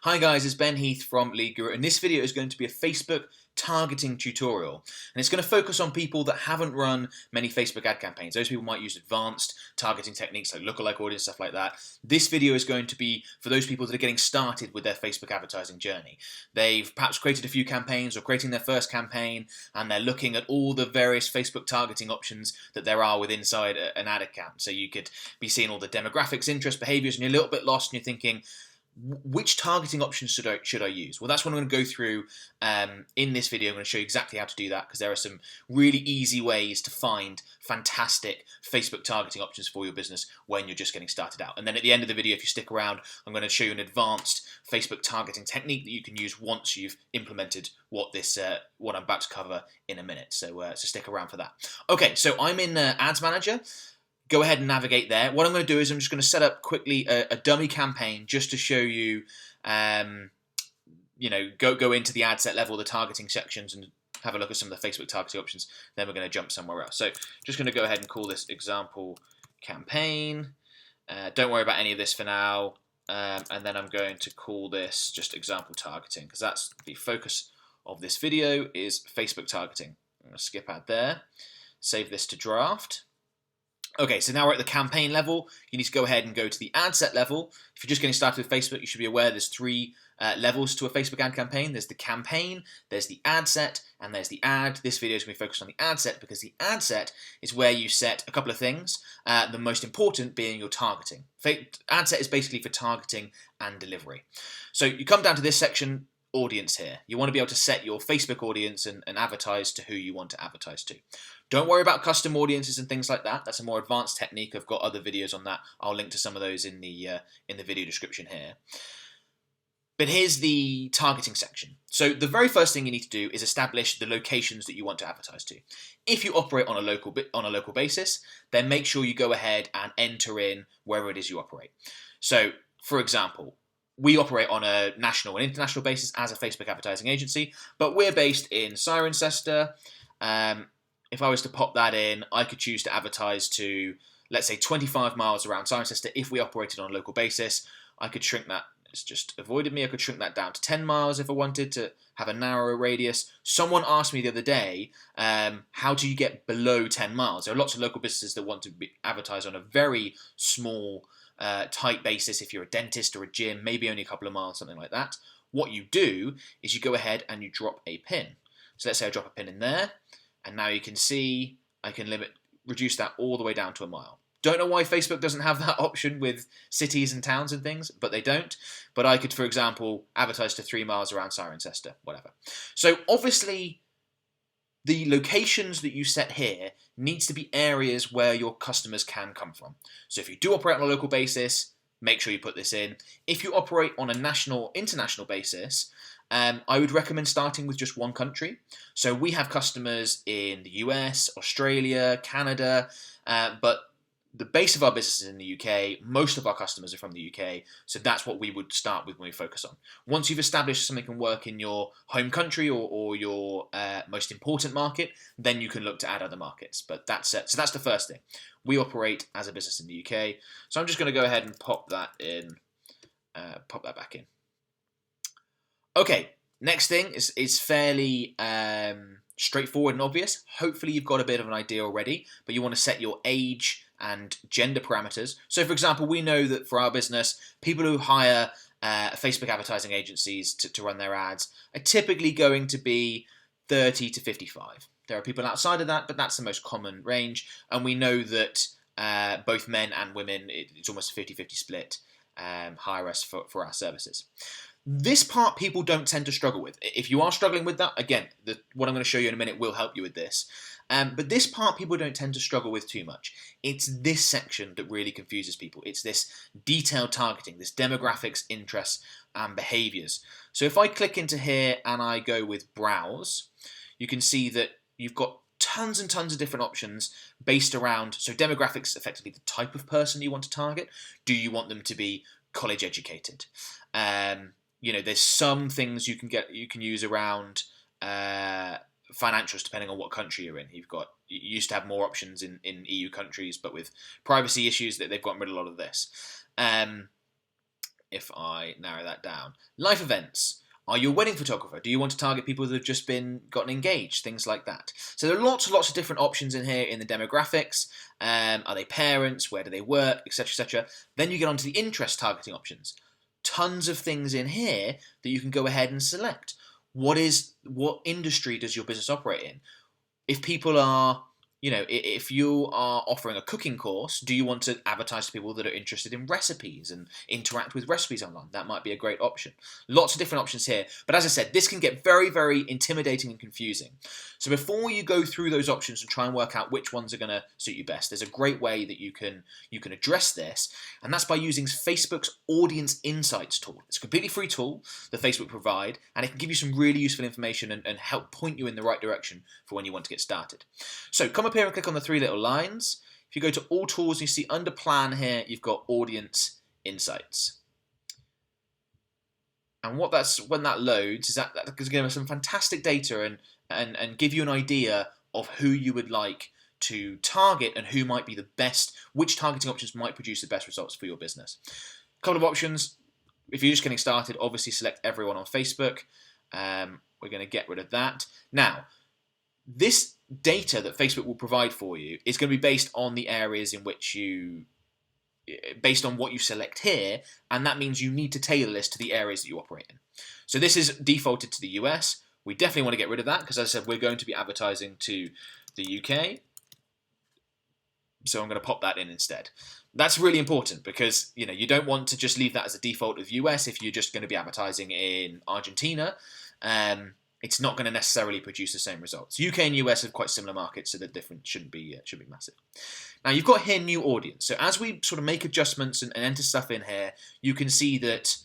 Hi guys, it's Ben Heath from Lead Guru, and this video is going to be a Facebook targeting tutorial. And it's going to focus on people that haven't run many Facebook ad campaigns. Those people might use advanced targeting techniques like lookalike audience, stuff like that. This video is going to be for those people that are getting started with their Facebook advertising journey. They've perhaps created a few campaigns or creating their first campaign, and they're looking at all the various Facebook targeting options that there are within inside an ad account. So you could be seeing all the demographics, interests, behaviors, and you're a little bit lost and you're thinking, which targeting options should I use? Well, that's what I'm going to go through in this video. I'm going to show you exactly how to do that because there are some really easy ways to find fantastic Facebook targeting options for your business when you're just getting started out. And then at the end of the video, if you stick around, I'm going to show you an advanced Facebook targeting technique that you can use once you've implemented what I'm about to cover in a minute. So stick around for that. Okay, so I'm in Ads Manager. Go ahead and navigate there. What I'm going to do is I'm just going to set up quickly a dummy campaign just to show you, go into the ad set level, the targeting sections, and have a look at some of the Facebook targeting options. Then we're going to jump somewhere else. So just going to go ahead and call this example campaign. Don't worry about any of this for now. And then I'm going to call this just example targeting because that's the focus of this video is Facebook targeting. I'm going to skip ad there. Save this to draft. Okay, so now we're at the campaign level. You need to go ahead and go to the ad set level. If you're just getting started with Facebook, you should be aware there's three levels to a Facebook ad campaign. There's the campaign, there's the ad set, and there's the ad. This video is going to be focused on the ad set because the ad set is where you set a couple of things, the most important being your targeting. Ad set is basically for targeting and delivery. So you come down to this section, audience here. You want to be able to set your Facebook audience and advertise to who you want to advertise to. Don't worry about custom audiences and things like that. That's a more advanced technique. I've got other videos on that. I'll link to some of those in the video description here. But here's the targeting section. So the very first thing you need to do is establish the locations that you want to advertise to. If you operate on a local basis, then make sure you go ahead and enter in wherever it is you operate. So, for example, we operate on a national and international basis as a Facebook advertising agency, but we're based in Cirencester. If I was to pop that in, I could choose to advertise to, let's say, 25 miles around Cirencester. If we operated on a local basis, I could shrink that. It's just avoided me. I could shrink that down to 10 miles if I wanted to have a narrower radius. Someone asked me the other day, how do you get below 10 miles? There are lots of local businesses that want to advertise on a very small tight basis. If you're a dentist or a gym, maybe only a couple of miles, something like that. What you do is you go ahead and you drop a pin. So let's say I drop a pin in there, and now you can see I can reduce that all the way down to a mile. Don't know why Facebook doesn't have that option with cities and towns and things, but they don't. But I could, for example, advertise to 3 miles around Cirencester, whatever. So obviously, the locations that you set here needs to be areas where your customers can come from. So if you do operate on a local basis, make sure you put this in. If you operate on a national, international basis, I would recommend starting with just one country. So we have customers in the US, Australia, Canada, but the base of our business is in the UK. Most of our customers are from the UK, so that's what we would start with when we focus on. Once you've established something can work in your home country or your most important market, then you can look to add other markets. But that's it. So that's the first thing. We operate as a business in the UK, so I'm just going to go ahead and pop that in, pop that back in. Okay, next thing is fairly straightforward and obvious. Hopefully you've got a bit of an idea already, but you want to set your age and gender parameters. So for example, we know that for our business, people who hire Facebook advertising agencies to run their ads are typically going to be 30 to 55. There are people outside of that, but that's the most common range. And we know that both men and women, it's almost a 50-50 split, hire us for our services. This part people don't tend to struggle with. If you are struggling with that, again, what I'm going to show you in a minute will help you with this. But this part people don't tend to struggle with too much. It's this section that really confuses people. It's this detailed targeting, this demographics, interests, and behaviors. So if I click into here and I go with browse, you can see that you've got tons and tons of different options based around, so demographics, effectively the type of person you want to target. Do you want them to be college educated? There's some things you can use around financials depending on what country you're in. You used to have more options in EU countries, but with privacy issues that they've gotten rid of a lot of this. if I narrow that down. Life events. Are you a wedding photographer? Do you want to target people that have just gotten engaged? Things like that. So there are lots and lots of different options in here in the demographics. Are they parents? Where do they work? Etc. etc. Then you get onto the interest targeting options. Tons of things in here that you can go ahead and select. What industry does your business operate in? If people are, if you are offering a cooking course, do you want to advertise to people that are interested in recipes and interact with recipes online? That might be a great option. Lots of different options here. But as I said, this can get very, very intimidating and confusing. So before you go through those options and try and work out which ones are going to suit you best, there's a great way that you can address this, and that's by using Facebook's Audience Insights tool. It's a completely free tool that Facebook provide, and it can give you some really useful information and help point you in the right direction for when you want to get started. So come up here and click on the three little lines. If you go to All Tools, you see under Plan here, you've got Audience Insights. And when that loads, is that's going to give us some fantastic data and give you an idea of who you would like to target and who might be the best, which targeting options might produce the best results for your business. A couple of options. If you're just getting started, obviously select everyone on Facebook. We're going to get rid of that. Now, this data that Facebook will provide for you is going to be based on the areas in which based on what you select here, and that means you need to tailor this to the areas that you operate in. So this is defaulted to the US. We definitely want to get rid of that because, as I said, we're going to be advertising to the UK. So I'm going to pop that in instead. That's really important because you don't want to just leave that as a default of US if you're just going to be advertising in Argentina. It's not going to necessarily produce the same results. UK and US have quite similar markets, so the difference shouldn't be massive. Now you've got here new audience. So as we sort of make adjustments and enter stuff in here, you can see that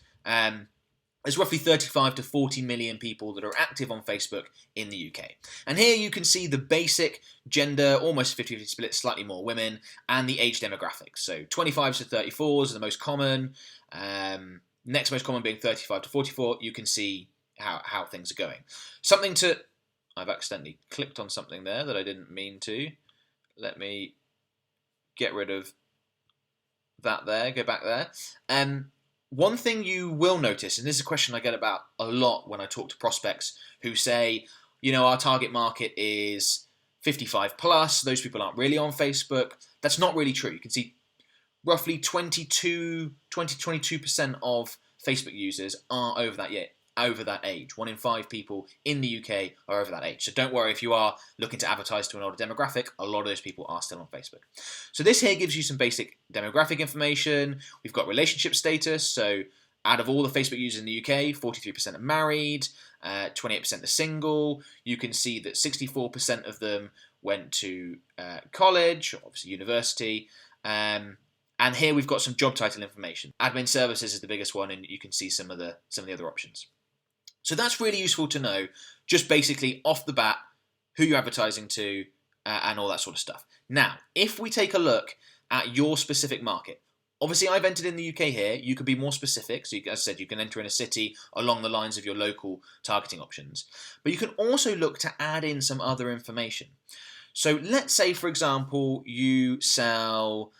there's roughly 35 to 40 million people that are active on Facebook in the UK. And here you can see the basic gender, almost 50-50 split, slightly more women, and the age demographics. So 25s to 34s are the most common. Next most common being 35 to 44. You can see how things are going. I've accidentally clicked on something there that I didn't mean to. Let me get rid of that there, go back there. One thing you will notice, and this is a question I get about a lot when I talk to prospects who say, our target market is 55 plus, those people aren't really on Facebook. That's not really true. You can see roughly 20-22% of Facebook users are over that age. 1 in 5 people in the UK are over that age. So don't worry if you are looking to advertise to an older demographic, a lot of those people are still on Facebook. So this here gives you some basic demographic information. We've got relationship status. So out of all the Facebook users in the UK, 43% are married, 28% are single. You can see that 64% of them went to college, obviously university. And here we've got some job title information. Admin services is the biggest one, and you can see some of the other options. So that's really useful to know, just basically off the bat, who you're advertising to and all that sort of stuff. Now, if we take a look at your specific market, obviously I've entered in the UK here. You can be more specific. So as I said, you can enter in a city along the lines of your local targeting options. But you can also look to add in some other information. So let's say, for example, you sell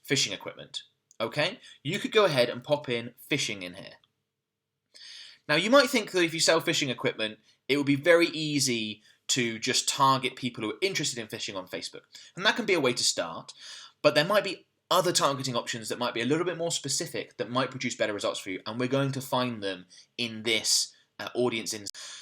fishing equipment. Okay, you could go ahead and pop in fishing in here. Now you might think that if you sell fishing equipment, it would be very easy to just target people who are interested in fishing on Facebook. And that can be a way to start, but there might be other targeting options that might be a little bit more specific that might produce better results for you, and we're going to find them in this audience.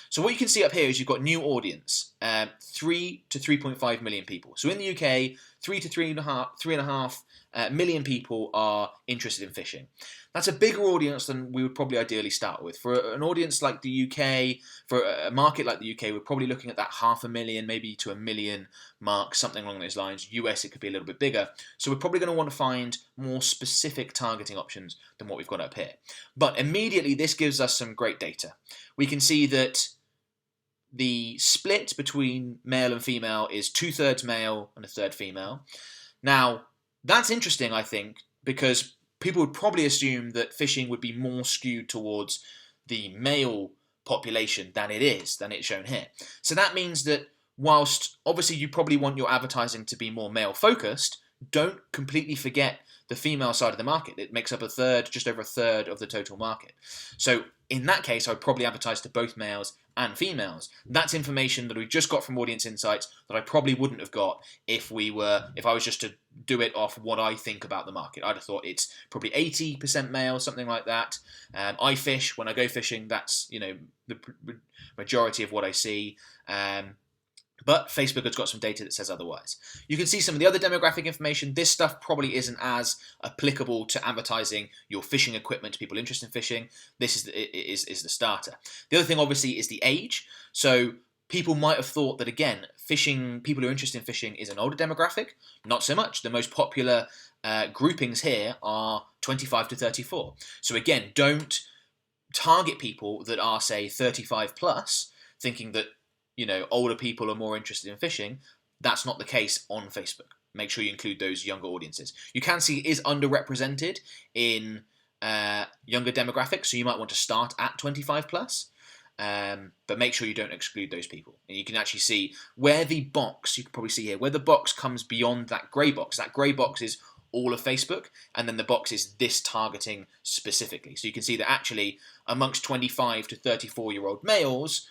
So what you can see up here is you've got new audience, 3 to 3.5 million people. So in the UK, 3 to 3.5 million people are interested in fishing. That's a bigger audience than we would probably ideally start with. For an audience like the UK, for a market like the UK, we're probably looking at that 500,000, maybe to 1 million mark, something along those lines. US, it could be a little bit bigger. So we're probably going to want to find more specific targeting options than what we've got up here. But immediately, this gives us some great data. We can see that the split between male and female is 2/3 male and 1/3 female. Now, that's interesting, I think, because people would probably assume that fishing would be more skewed towards the male population than it's shown here. So that means that whilst obviously you probably want your advertising to be more male focused, don't completely forget the female side of the market. It makes up just over a third of the total market. So in that case, I would probably advertise to both males and females. That's information that we just got from Audience Insights that I probably wouldn't have got if I was just to do it off what I think about the market. I'd have thought it's probably 80% male, something like that. I fish. When I go fishing, that's the majority of what I see. But Facebook has got some data that says otherwise. You can see some of the other demographic information. This stuff probably isn't as applicable to advertising your fishing equipment to people interested in fishing. This is the starter. The other thing, obviously, is the age. So people might have thought that, again, people who are interested in fishing is an older demographic. Not so much. The most popular groupings here are 25 to 34. So again, don't target people that are, say, 35 plus, thinking that older people are more interested in fishing. That's not the case on Facebook. Make sure you include those younger audiences. You can see it is underrepresented in younger demographics, so you might want to start at 25 plus, but make sure you don't exclude those people. And you can actually see where the box, you can probably see here, where the box comes beyond that grey box. That grey box is all of Facebook, and then the box is this targeting specifically. So you can see that actually amongst 25 to 34-year-old males,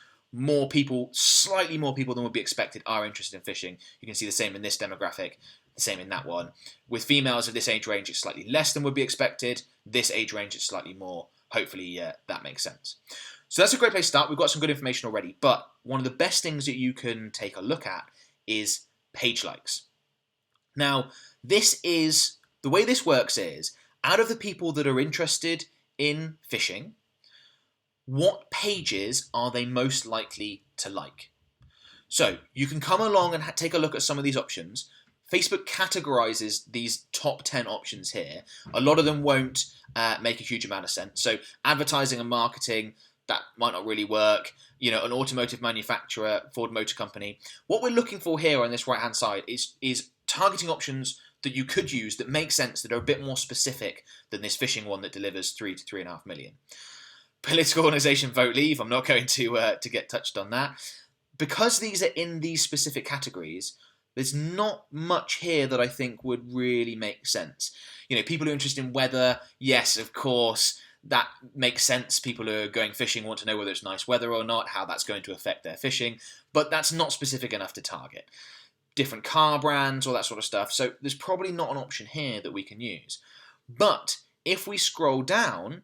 slightly more people than would be expected are interested in fishing. You can see the same in this demographic, the same in that one. With females of this age range, it's slightly less than would be expected. This age range, it's slightly more. Hopefully that makes sense. So that's a great place to start. We've got some good information already, but one of the best things that you can take a look at is page likes. Now, the way this works is, out of the people that are interested in fishing, what pages are they most likely to like? So you can come along and take a look at some of these options. Facebook categorizes these top 10 options here. A lot of them won't make a huge amount of sense. So advertising and marketing, that might not really work. An automotive manufacturer, Ford Motor Company. What we're looking for here on this right-hand side is targeting options that you could use that make sense, that are a bit more specific than this fishing one that delivers 3 to 3.5 million. Political organisation Vote Leave, I'm not going to get touched on that. Because these are in these specific categories, there's not much here that I think would really make sense. People who are interested in weather, yes, of course, that makes sense. People who are going fishing want to know whether it's nice weather or not, how that's going to affect their fishing, but that's not specific enough to target. Different car brands, all that sort of stuff. So there's probably not an option here that we can use. But if we scroll down,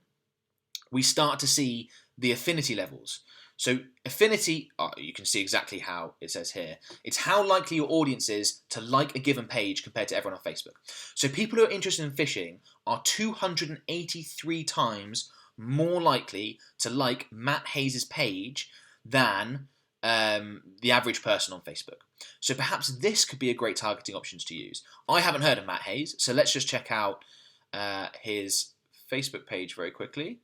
we start to see the affinity levels. So affinity, you can see exactly how it says here. It's how likely your audience is to like a given page compared to everyone on Facebook. So people who are interested in fishing are 283 times more likely to like Matt Hayes' page than the average person on Facebook. So perhaps this could be a great targeting option to use. I haven't heard of Matt Hayes, so let's just check out his Facebook page very quickly.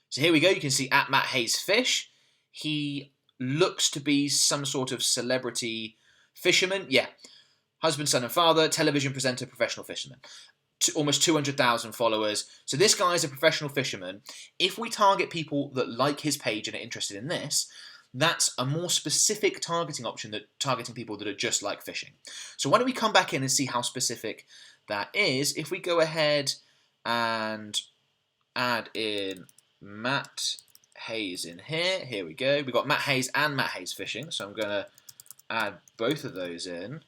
So here we go, you can see at Matt Hayes Fish. He looks to be some sort of celebrity fisherman. Yeah, husband, son and father, television presenter, professional fisherman. Almost 200,000 followers. So this guy is a professional fisherman. If we target people that like his page and are interested in this, that's a more specific targeting option than targeting people that are just like fishing. So why don't we come back in and see how specific that is. If we go ahead and add in Matt Hayes in here. Here we go. We've got Matt Hayes and Matt Hayes Fishing. So I'm going to add both of those in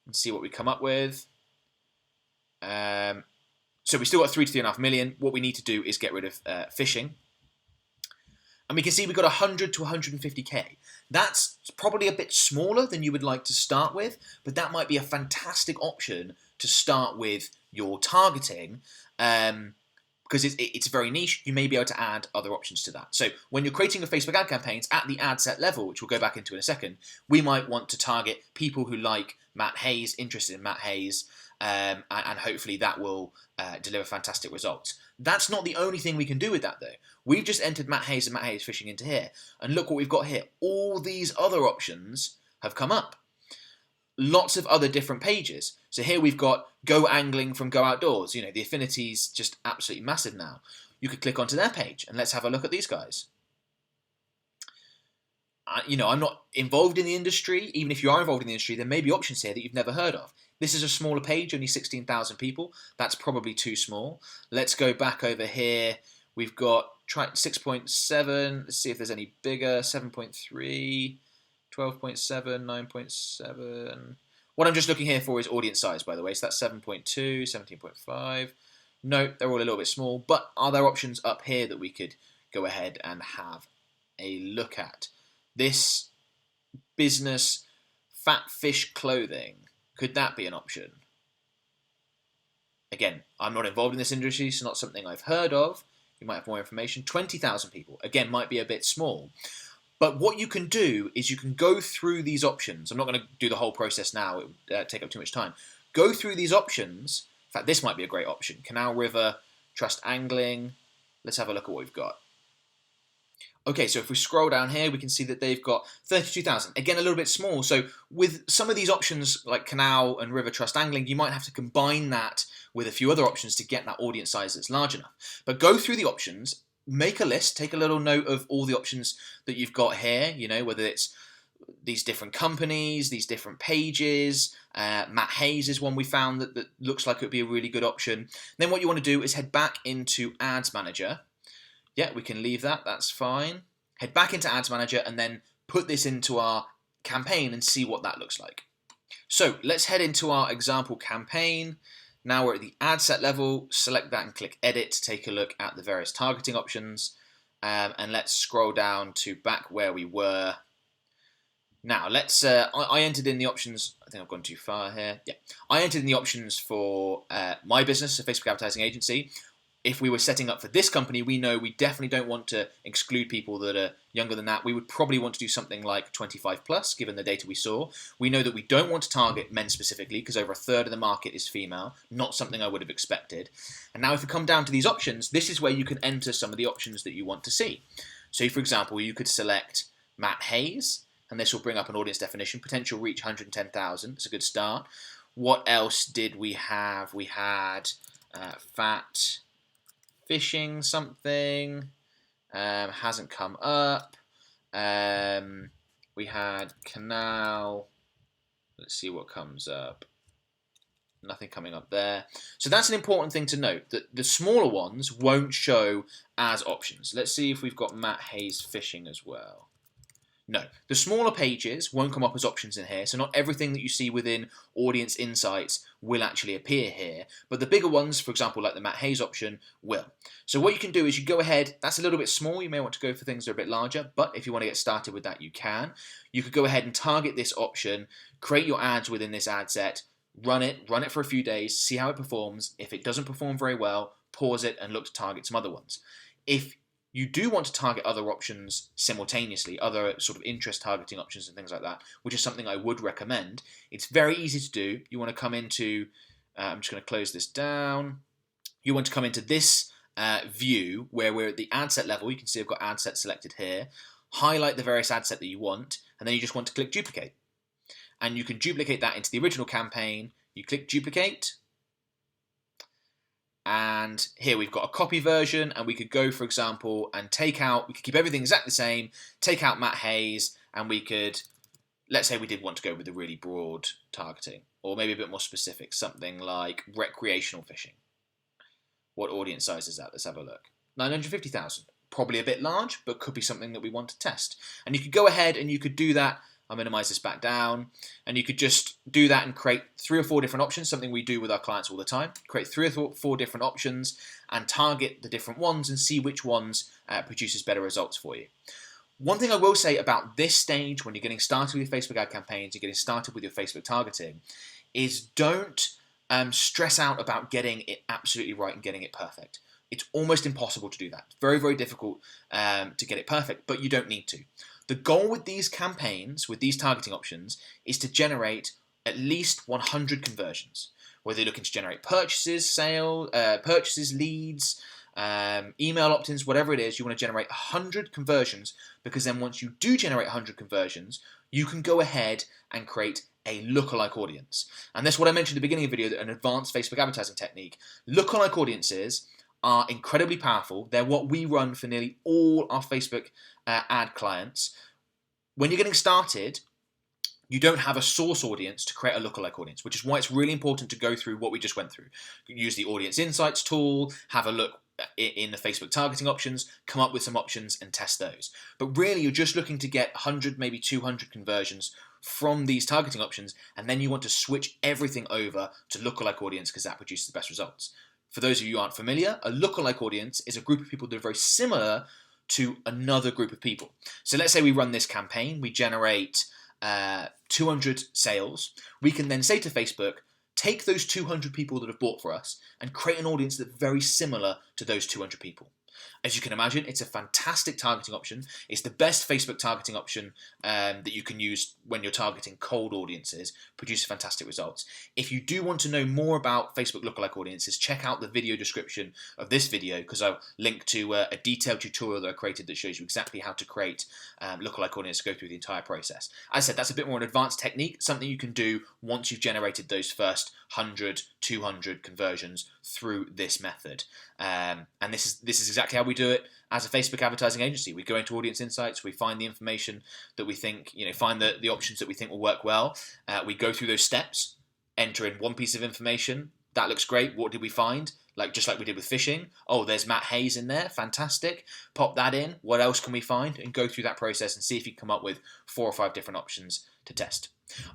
and see what we come up with. So we still got 3 to 3.5 million. What we need to do is get rid of fishing. And we can see we've got 100 to 150k. That's probably a bit smaller than you would like to start with, but that might be a fantastic option to start with your targeting. Because it's very niche, you may be able to add other options to that. So when you're creating your Facebook ad campaigns at the ad set level, which we'll go back into in a second, we might want to target people who like Matt Hayes, interested in Matt Hayes, and hopefully that will deliver fantastic results. That's not the only thing we can do with that though. We've just entered Matt Hayes and Matt Hayes Fishing into here, and look what we've got here. All these other options have come up. Lots of other different pages. So here we've got Go Angling from Go Outdoors. The affinity's just absolutely massive now. You could click onto their page and let's have a look at these guys. I'm not involved in the industry. Even if you are involved in the industry, there may be options here that you've never heard of. This is a smaller page, only 16,000 people. That's probably too small. Let's go back over here. We've got 6.7. Let's see if there's any bigger. 7.3, 12.7, 9.7. What I'm just looking here for is audience size, by the way. So that's 7.2, 17.5. No, they're all a little bit small. But are there options up here that we could go ahead and have a look at? This business fat fish clothing. Could that be an option? Again, I'm not involved in this industry, so not something I've heard of. You might have more information. 20,000 people. Again, might be a bit small. But what you can do is you can go through these options. I'm not going to do the whole process now. It would take up too much time. Go through these options. In fact, this might be a great option. Canal River, Trust Angling. Let's have a look at what we've got. Okay, so if we scroll down here, we can see that they've got 32,000. Again, a little bit small. So with some of these options like Canal and River Trust Angling, you might have to combine that with a few other options to get that audience size that's large enough. But go through the options, make a list, take a little note of all the options that you've got here, you know, whether it's these different companies, these different pages. Matt Hayes is one we found that looks like it would be a really good option. Then what you want to do is head back into Ads Manager. Yeah, we can leave that, that's fine. Head back into Ads Manager and then put this into our campaign and see what that looks like. So let's head into our example campaign. Now we're at the ad set level, select that and click Edit to take a look at the various targeting options. And let's scroll down to back where we were. Now let's, I entered in the options, I think I've gone too far here. Yeah, I entered in the options for my business, a Facebook advertising agency. If we were setting up for this company, we know we definitely don't want to exclude people that are younger than that. We would probably want to do something like 25 plus, given the data we saw. We know that we don't want to target men specifically, because over a third of the market is female, not something I would have expected. And now if we come down to these options, this is where you can enter some of the options that you want to see. So for example, you could select Matt Hayes, and this will bring up an audience definition, potential reach 110,000, it's a good start. What else did we have? We had fat fishing something, hasn't come up. We had canal, let's see what comes up. Nothing coming up there. So that's an important thing to note, that the smaller ones won't show as options. Let's see if we've got Matt Hayes fishing as well. No, the smaller pages won't come up as options in here, so not everything that you see within Audience Insights will actually appear here, but the bigger ones, for example, like the Matt Hayes option, will. So what you can do is you go ahead, that's a little bit small, you may want to go for things that are a bit larger, but if you want to get started with that, you can. You could go ahead and target this option, create your ads within this ad set, run it for a few days, see how it performs. If it doesn't perform very well, pause it and look to target some other ones. If you do want to target other options simultaneously, other sort of interest targeting options and things like that, which is something I would recommend. It's very easy to do. You want to come into, I'm just going to close this down. You want to come into this view where we're at the ad set level. You can see I've got ad set selected here. Highlight the various ad set that you want, and then you just want to click duplicate. And you can duplicate that into the original campaign. You click duplicate. And here we've got a copy version, and we could go, for example, and take out, we could keep everything exactly the same, take out Matt Hayes, and we could, let's say we did want to go with a really broad targeting, or maybe a bit more specific, something like recreational fishing. What audience size is that? Let's have a look. 950,000. Probably a bit large, but could be something that we want to test. And you could go ahead and you could do that. I'll minimize this back down, and you could just do that and create 3 or 4 different options, something we do with our clients all the time. Create 3 or 4 different options and target the different ones and see which ones produces better results for you. One thing I will say about this stage, when you're getting started with your Facebook ad campaigns, you're getting started with your Facebook targeting, is don't stress out about getting it absolutely right and getting it perfect. It's almost impossible to do that. It's very, very difficult to get it perfect, but you don't need to. The goal with these campaigns, with these targeting options, is to generate at least 100 conversions. Whether you're looking to generate purchases, purchases, leads, email opt-ins, whatever it is, you want to generate 100 conversions, because then once you do generate 100 conversions, you can go ahead and create a lookalike audience. And that's what I mentioned at the beginning of the video, an advanced Facebook advertising technique. Lookalike audiences are incredibly powerful. They're what we run for nearly all our Facebook ad clients. When you're getting started, you don't have a source audience to create a lookalike audience, which is why it's really important to go through what we just went through. Use the audience insights tool, have a look in the Facebook targeting options, come up with some options and test those. But really you're just looking to get 100, maybe 200 conversions from these targeting options, and then you want to switch everything over to lookalike audience because that produces the best results. For those of you who aren't familiar, a lookalike audience is a group of people that are very similar to another group of people. So let's say we run this campaign, we generate 200 sales. We can then say to Facebook, take those 200 people that have bought for us and create an audience that's very similar to those 200 people. As you can imagine, it's a fantastic targeting option. It's the best Facebook targeting option that you can use when you're targeting cold audiences, produces fantastic results. If you do want to know more about Facebook lookalike audiences, check out the video description of this video because I'll link to a detailed tutorial that I created that shows you exactly how to create lookalike audience, go through the entire process. As I said, that's a bit more an advanced technique, something you can do once you've generated those first 100, 200 conversions through this method. And this is exactly how we do it as a Facebook advertising agency. We go into audience insights, we find the information that we think, find the options that we think will work well. We go through those steps, enter in one piece of information. That looks great. What did we find? Just like we did with phishing. Oh, there's Matt Hayes in there. Fantastic. Pop that in. What else can we find? And go through that process and see if you can come up with 4 or 5 different options to test.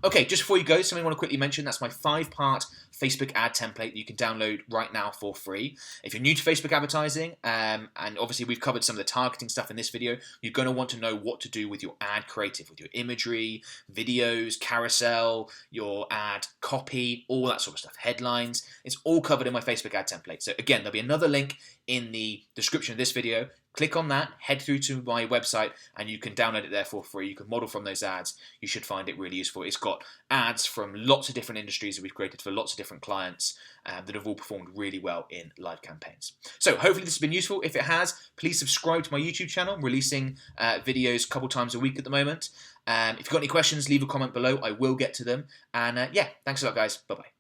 Okay, just before you go, something I want to quickly mention, that's my 5-part Facebook ad template that you can download right now for free. If you're new to Facebook advertising, and obviously we've covered some of the targeting stuff in this video, you're going to want to know what to do with your ad creative, with your imagery, videos, carousel, your ad copy, all that sort of stuff, headlines. It's all covered in my Facebook ad template. So again, there'll be another link in the description of this video. Click on that, head through to my website, and you can download it there for free. You can model from those ads. You should find it really useful. It's got ads from lots of different industries that we've created for lots of different clients that have all performed really well in live campaigns. So hopefully this has been useful. If it has, please subscribe to my YouTube channel. I'm releasing videos a couple times a week at the moment. If you've got any questions, leave a comment below. I will get to them. And yeah, thanks a lot, guys. Bye-bye.